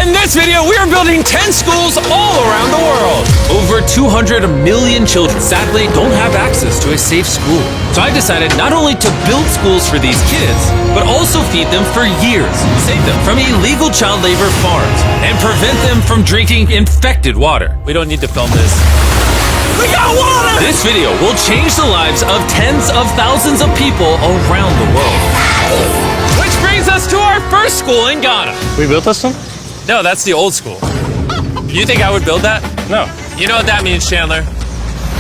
In this video, we are building 10 schools all around the world. Over 200 million children sadly don't have access to a safe school. So I decided not only to build schools for these kids, but also feed them for years, save them from illegal child labor farms, and prevent them from drinking infected water. We don't need to film this. We got water! This video will change the lives of tens of thousands of people around the world. Which brings us to our first school in Ghana. We built this one? No, that's the old school. You think I would build that? No. You know what that means, Chandler?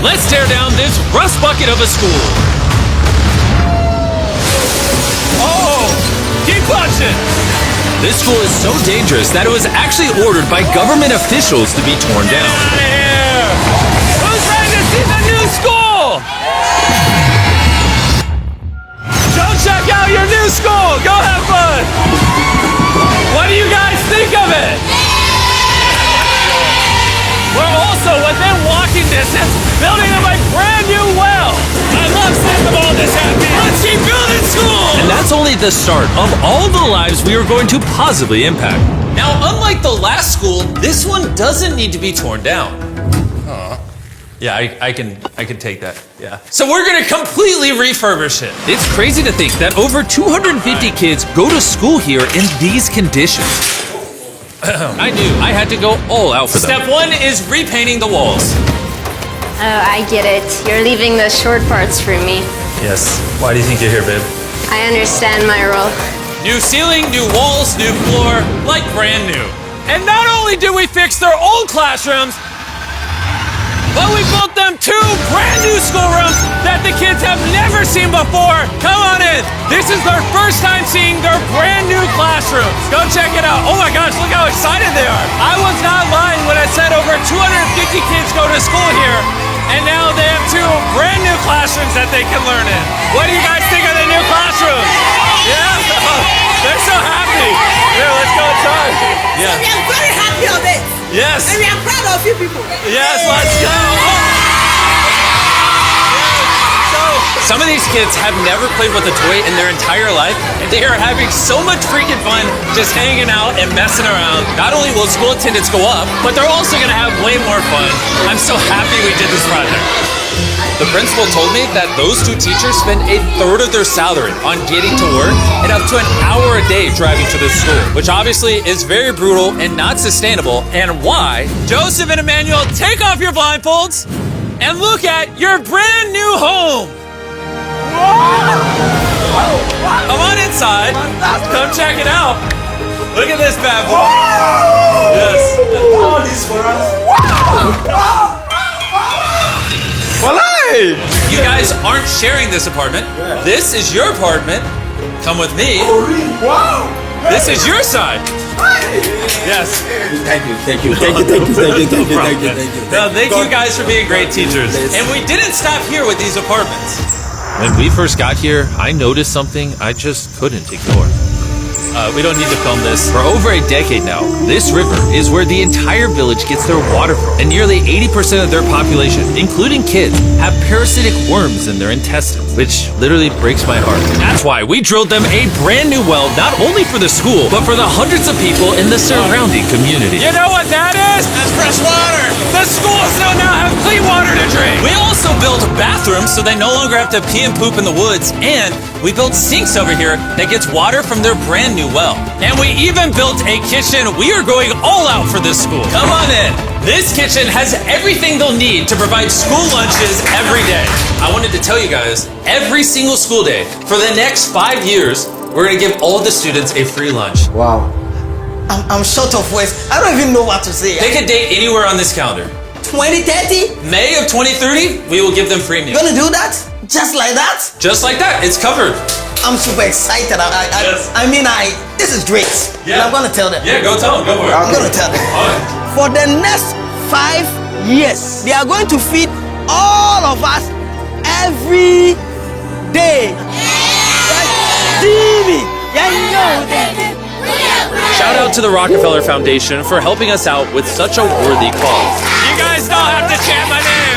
Let's tear down this rust bucket of a school. Oh, keep punching. This school is so dangerous that it was actually ordered by government officials to be torn down. Get out of here! Who's ready to see the new school? Go check out your new school. Go have fun. What do you guys think of it? We're also within walking distance building them a brand new well. I love seeing them all this happy. Let's keep building schools. And that's only the start of all the lives we are going to positively impact. Now, unlike the last school, this one doesn't need to be torn down. Yeah, I can take that, yeah. So we're gonna completely refurbish it. It's crazy to think that over 250 kids go to school here in these conditions. I knew I had to go all out for them. Step one is repainting the walls. Oh, I get it. You're leaving the short parts for me. Yes, why do you think you're here, babe? I understand my role. New ceiling, new walls, new floor, like brand new. And not only did we fix their old classrooms, but we built them 2 brand new schoolrooms that the kids have never seen before. Come on in. This is their first time seeing their brand new classrooms. Go check it out. Oh my gosh, look how excited they are. I was not lying when I said over 250 kids go to school here, and now they have 2 brand new classrooms that they can learn in. What do you guys think of the new classrooms? Yeah? They're so happy. Here, let's go inside. Yeah. We are very happy of it. Yes. And we are proud of you people. Yes, let's go. So, some of these kids have never played with a toy in their entire life, and they are having so much freaking fun just hanging out and messing around. Not only will school attendance go up, but they're also going to have way more fun. I'm so happy we did this project. The principal told me that those 2 teachers spend 1/3 of their salary on getting to work and up to an hour a day driving to this school, which obviously is very brutal and not sustainable, and why. Joseph and Emmanuel, take off your blindfolds and look at your brand new home. Come on inside. Come check it out. Look at this bad boy. Yes. All this for us. You guys aren't sharing this apartment. This is your apartment. Come with me. Wow. This is your side. Yes. Thank you. No, thank you guys for being great teachers. And we didn't stop here with these apartments. When we first got here, I noticed something I just couldn't ignore. We don't need to film this. For over a decade now, this river is where the entire village gets their water from. And nearly 80% of their population, including kids, have parasitic worms in their intestines, which literally breaks my heart. That's why we drilled them a brand new well, not only for the school, but for the hundreds of people in the surrounding community. You know what that is? That's fresh water. The schools now have clean water to drink. We also built bathrooms so they no longer have to pee and poop in the woods, and we built sinks over here that gets water from their brand new well. And we even built a kitchen. We are going all out for this school. Come on in. This kitchen has everything they'll need to provide school lunches every day. I wanted to tell you guys, every single school day for the next 5 years, we're going to give all the students a free lunch. Wow. I'm short of words. I don't even know what to say. Pick a date anywhere on this calendar. 2030? May of 2030, we will give them free meals. You're gonna do that? Just like that? Just like that. It's covered. I'm super excited. Yes. This is great. Yeah. And I'm gonna tell them. Yeah, go tell them. Go for it. I'm gonna tell them. All right. For the next 5 years, they are going to feed all of us every day. TV. Shout out to the Rockefeller Foundation for helping us out with such a worthy cause. You guys don't have to chant my name.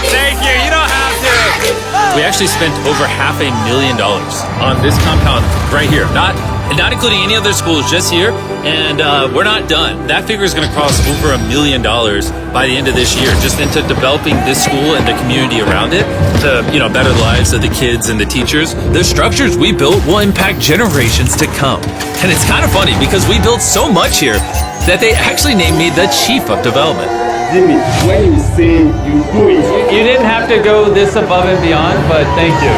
Thank you. You don't have to. We actually spent over $500,000 on this compound right here. Not not including any other schools, just here. And we're not done. That figure is going to cross over $1 million by the end of this year, just into developing this school and the community around it to, better the lives of the kids and the teachers. The structures we built will impact generations to come. And it's kind of funny because we built so much here that they actually named me the Chief of Development. Jimmy, when you say you do it. You didn't have to go this above and beyond, but thank you.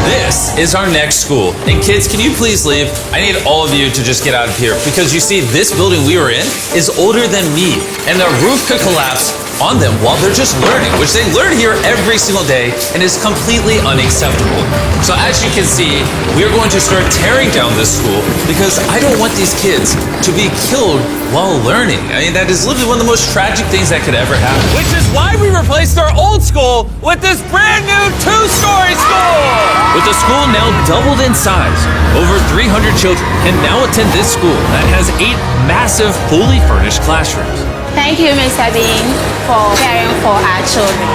This is our next school. And kids, can you please leave? I need all of you to just get out of here because you see, this building we were in is older than me, and the roof could collapse on them while they're just learning, which they learn here every single day and is completely unacceptable. So as you can see, we're going to start tearing down this school because I don't want these kids to be killed while learning. I mean, that is literally one of the most tragic things that could ever happen. Which is why we replaced our old school with this brand new 2-story school! With the school now doubled in size, over 300 children can now attend this school that has 8 massive, fully furnished classrooms. Thank you, Mr. Bean, for caring for our children.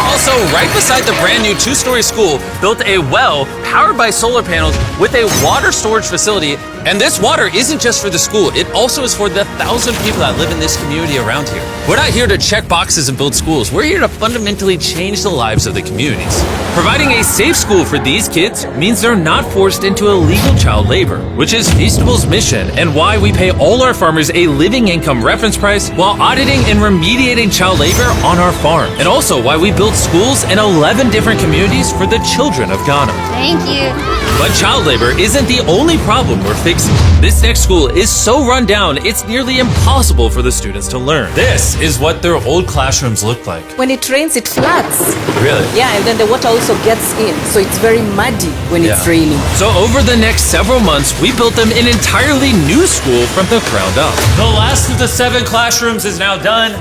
Also, right beside the brand new 2-story school, built a well powered by solar panels with a water storage facility. And this water isn't just for the school, it also is for the 1,000 people that live in this community around here. We're not here to check boxes and build schools. We're here to fundamentally change the lives of the communities. Providing a safe school for these kids means they're not forced into illegal child labor, which is Feastable's mission and why we pay all our farmers a living income reference price while auditing and remediating child labor on our farm. And also why we build schools in 11 different communities for the children of Ghana. Thank you. But child labor isn't the only problem we're facing. This next school is so run down, it's nearly impossible for the students to learn. This is what their old classrooms look like. When it rains, it floods. Really? Yeah, and then the water also gets in, so it's very muddy when it's raining. So over the next several months, we built them an entirely new school from the ground up. The last of the 7 classrooms is now done.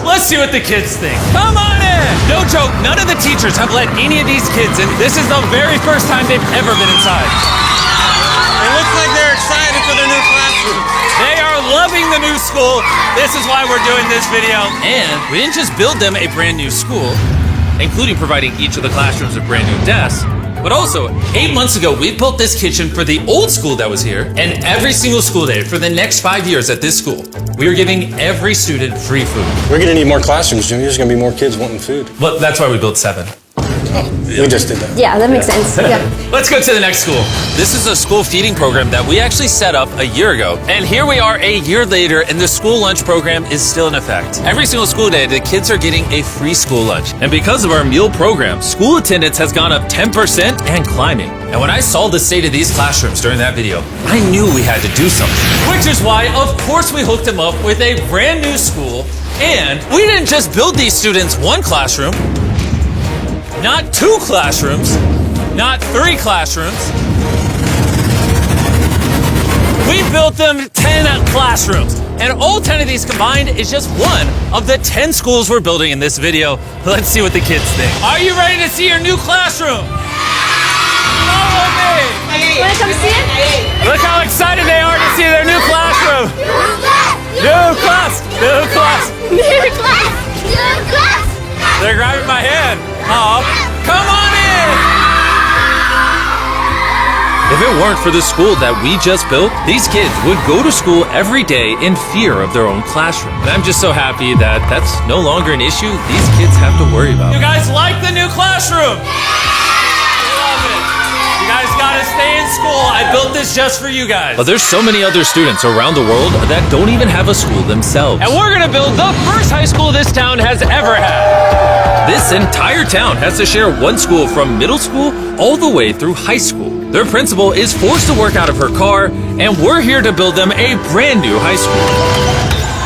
Let's see what the kids think. Come on in! No joke, none of the teachers have let any of these kids in. This is the very first time they've ever been inside. It looks like they're excited for their new classroom. They are loving the new school. This is why we're doing this video. And we didn't just build them a brand new school, including providing each of the classrooms with brand new desks, but also 8 months ago, we built this kitchen for the old school that was here, and every single school day for the next 5 years at this school, we are giving every student free food. We're gonna need more classrooms, Jimmy. There's gonna be more kids wanting food. Well, that's why we built 7. We just did that. Yeah, that makes sense. Yeah. Let's go to the next school. This is a school feeding program that we actually set up a year ago. And here we are a year later, and the school lunch program is still in effect. Every single school day, the kids are getting a free school lunch. And because of our meal program, school attendance has gone up 10% and climbing. And when I saw the state of these classrooms during that video, I knew we had to do something. Which is why, of course, we hooked them up with a brand new school. And we didn't just build these students 1 classroom, not 2 classrooms, not 3 classrooms. We built them 10 classrooms. And all 10 of these combined is just one of the 10 schools we're building in this video. Let's see what the kids think. Are you ready to see your new classroom? Follow me! Want to come see it? Look how excited they are to see their new classroom. New class! New class! New class! New class! They're grabbing my hand. Oh, come on in! If it weren't for the school that we just built, these kids would go to school every day in fear of their own classroom. And I'm just so happy that that's no longer an issue these kids have to worry about. You guys like the new classroom? Love it. You guys gotta stay in school. I built this just for you guys. But there's so many other students around the world that don't even have a school themselves. And we're gonna build the first high school this town has ever had. This entire town has to share one school from middle school all the way through high school. Their principal is forced to work out of her car, and we're here to build them a brand new high school.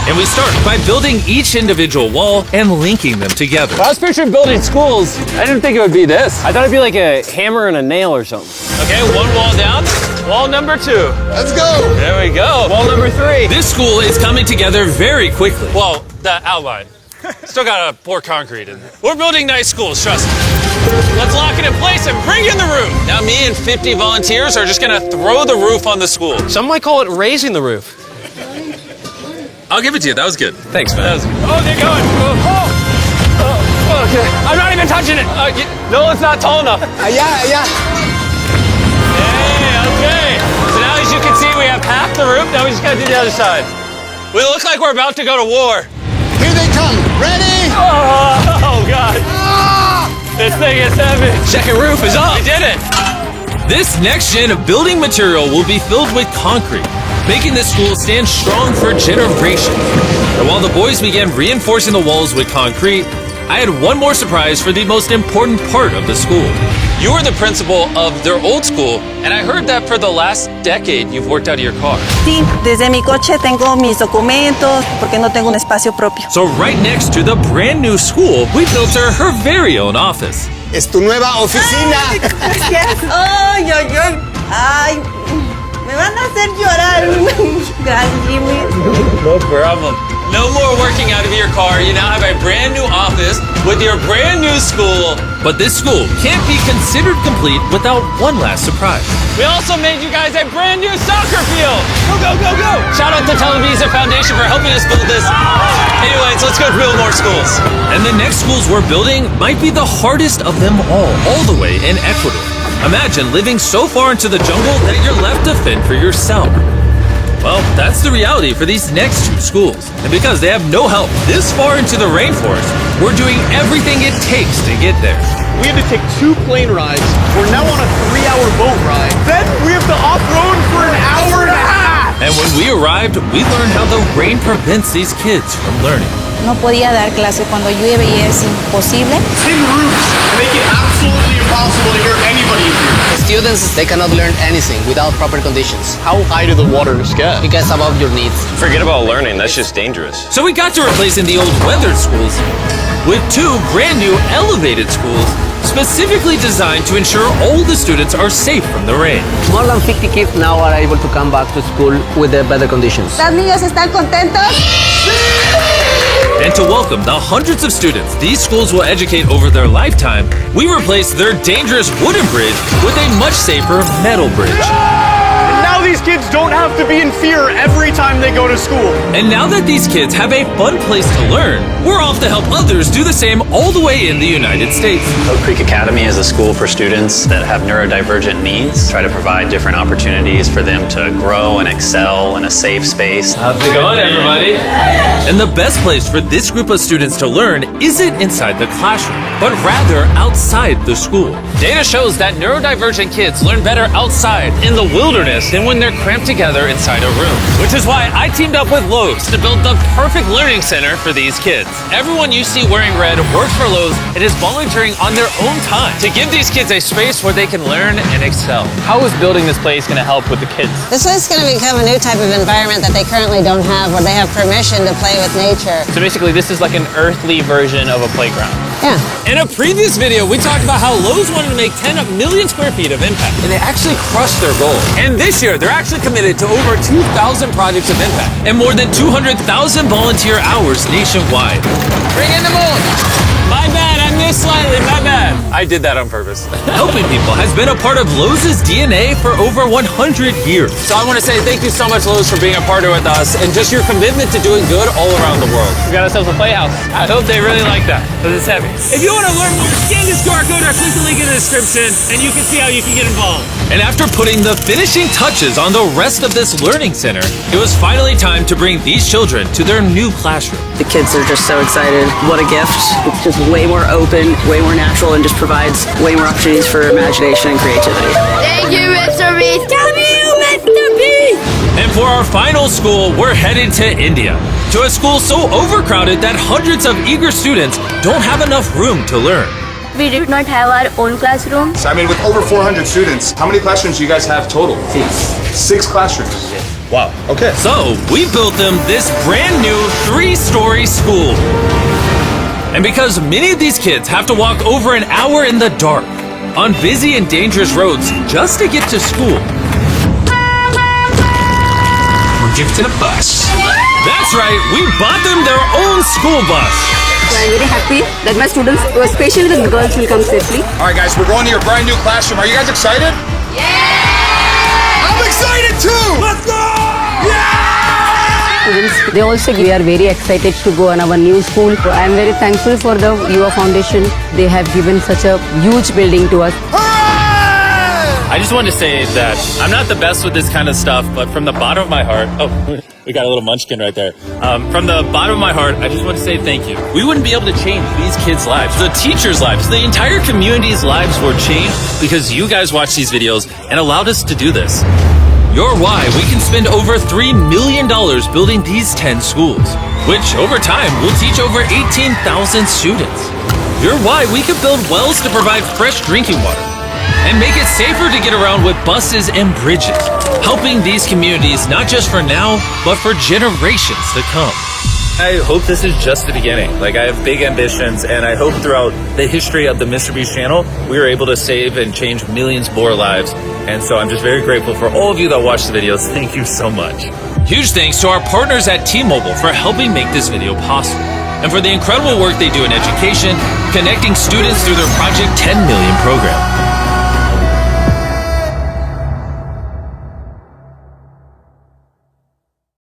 And we start by building each individual wall and linking them together. I was picturing building schools. I didn't think it would be this. I thought it'd be like a hammer and a nail or something. Okay, 1 wall down. Wall number 2. Let's go! There we go. Wall number 3. This school is coming together very quickly. Well, the outline. Still gotta pour concrete in. We're building nice schools, trust me. Let's lock it in place and bring in the roof. Now me and 50 volunteers are just gonna throw the roof on the school. Some might call it raising the roof. I'll give it to you, that was good. Thanks, man. That was good. Oh, they're going. Okay. I'm not even touching it. No, it's not tall enough. Yeah. the roof. Now we just gotta do the other side. We look like we're about to go to war. Here they come. Ready? Oh God. This thing is heavy. Second roof is up. We did it. This next gen of building material will be filled with concrete, making this school stand strong for generations. And while the boys began reinforcing the walls with concrete, I had one more surprise for the most important part of the school. You were the principal of their old school, and I heard that for the last decade you've worked out of your car. Sí, desde mi coche tengo mis documentos porque no tengo un espacio propio. So right next to the brand new school, we built her very own office. Es tu nueva oficina. Gracias. Ay, ay, ay. Ay, me van a hacer llorar. Gracias, Jimmy. No problem. No more working out of your car. You now have a brand new office with your brand new school. But this school can't be considered complete without one last surprise. We also made you guys a brand new soccer field. Go, go, go, go. Shout out to Televisa Foundation for helping us build this. Anyways, let's go build more schools. And the next schools we're building might be the hardest of them all the way in Ecuador. Imagine living so far into the jungle that you're left to fend for yourself. Well, that's the reality for these next two schools. And because they have no help this far into the rainforest, we're doing everything it takes to get there. We had to take 2 plane rides. We're now on a 3-hour boat ride. Then we have to off-road for an hour and a half. And when we arrived, we learned how the rain prevents these kids from learning. No podía dar clase cuando llueve y es imposible. Tin roofs make it absolutely impossible to hear anybody in here. Students, they cannot learn anything without proper conditions. How high do the waters get? It gets above your needs. Forget about learning, that's just dangerous. So we got to replacing the old weathered schools with 2 brand new elevated schools specifically designed to ensure all the students are safe from the rain. More than 50 kids now are able to come back to school with the better conditions. ¿Los niños están contentos? And to welcome the hundreds of students these schools will educate over their lifetime, we replaced their dangerous wooden bridge with a much safer metal bridge. And now these kids don't have to be in fear every time they go to school. And now that these kids have a fun place to learn, we're off to help others do the same all the way in the United States. Oak Creek Academy is a school for students that have neurodivergent needs. Try to provide different opportunities for them to grow and excel in a safe space. How's it going, everybody? And the best place for this group of students to learn isn't inside the classroom, but rather outside the school. Data shows that neurodivergent kids learn better outside in the wilderness than when they're cramped together inside a room. Which is why I teamed up with Lowe's to build the perfect learning center for these kids. Everyone you see wearing red works for Lowe's and is volunteering on their own time to give these kids a space where they can learn and excel. How is building this place going to help with the kids? This is going to become a new type of environment that they currently don't have, where they have permission to play with nature. So basically this is like an earthly version of a playground. Yeah. In a previous video, we talked about how Lowe's wanted to make 10 million square feet of impact, and they actually crushed their goal. And this year, they're actually committed to over 2,000 projects of impact and more than 200,000 volunteer hours nationwide. Bring in the moon! My bad, I missed slightly, my bad. I did that on purpose. Helping people has been a part of Lowe's DNA for over 100 years. So I want to say thank you so much, Lowe's, for being a partner with us and just your commitment to doing good all around the world. We got ourselves a playhouse. I hope they really like that, because it's heavy. If you want to learn more, scan this QR code or click the link in the description, and you can see how you can get involved. And after putting the finishing touches on the rest of this learning center, it was finally time to bring these children to their new classroom. The kids are just so excited. What a gift. It's just way more open, way more natural, and just provides way more opportunities for imagination and creativity. Thank you, MrBeast. Thank you, MrBeast. And for our final school, we're headed to India, to a school so overcrowded that hundreds of eager students don't have enough room to learn. We did not have our own classroom. So, I mean, with over 400 students, how many classrooms do you guys have total? 6 classrooms. Wow. Okay. So we built them this brand new 3-story school. And because many of these kids have to walk over an hour in the dark on busy and dangerous roads just to get to school, we're gifted a bus. That's right, we bought them their own school bus. So I'm very happy that my students, especially the girls, will come safely. All right, guys, we're going to your brand new classroom. Are you guys excited? Yeah! I'm excited too! Let's go! Students, they also we are very excited to go on our new school. So I am very thankful for the UA Foundation. They have given such a huge building to us. Hooray! I just wanted to say that I'm not the best with this kind of stuff, but from the bottom of my heart, oh, we got a little munchkin right there. From the bottom of my heart, I just want to say thank you. We wouldn't be able to change these kids' lives, the teachers' lives, the entire community's lives were changed because you guys watched these videos and allowed us to do this. You're why we can spend over $3 million building these 10 schools, which over time will teach over 18,000 students. You're why we can build wells to provide fresh drinking water and make it safer to get around with buses and bridges, helping these communities not just for now, but for generations to come. I hope this is just the beginning. Like, I have big ambitions, and I hope throughout the history of the MrBeast channel, we are able to save and change millions more lives. And so I'm just very grateful for all of you that watch the videos. Thank you so much. Huge thanks to our partners at T-Mobile for helping make this video possible, and for the incredible work they do in education, connecting students through their Project 10 Million program.